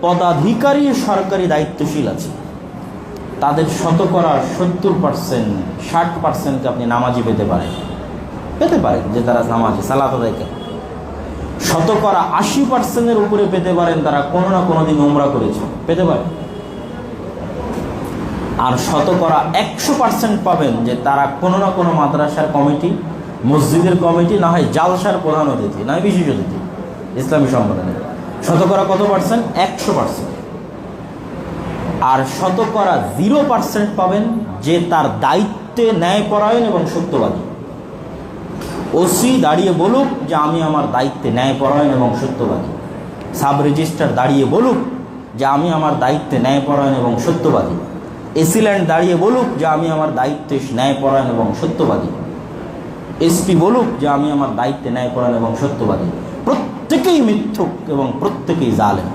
পদাধিকারী সরকারি দায়িত্বশীল আছে, তাদের শতকরা 70%, 60%কে আপনি নামাজি পেতে পারেন, যে তারা নামাজি, সালাত আদায় করে। শতকরা 80%-এর উপরে পেতে পারেন তারা কোনো না কোনো দিন উমরা করেছে, পেতে পারেন। আর শতকরা 100% পাবেন যে তারা কোনো না কোনো মাদ্রাসার কমিটি, মসজিদের কমিটি, না হয় জালসার প্রধান অতিথি, না হয় বিশেষ অতিথি ইসলামী সম্মেলনে। শতকরা কত পার্সেন্ট? 100%। আর শতকরা 0% পাবেন যে তার দায়িত্বে ন্যায়পরায়ণ এবং সত্যবাদী। ওসি দাঁড়িয়ে বলুক যে আমি আমার দায়িত্বে ন্যায়পরায়ণ এবং সত্যবাদী, সাব রেজিস্ট্রার দাঁড়িয়ে বলুক যে আমি আমার দায়িত্বে ন্যায়পরায়ণ এবং সত্যবাদী, এসিল্যান্ড দাঁড়িয়ে বলুক যে আমি আমার দায়িত্বে ন্যায়পরায়ণ এবং সত্যবাদী, এসপি বলুক যে আমি আমার দায়িত্বে ন্যায়পরায়ণ এবং সত্যবাদী। প্রত্যেকেই মিথ্যুক এবং প্রত্যেকেই জালেম।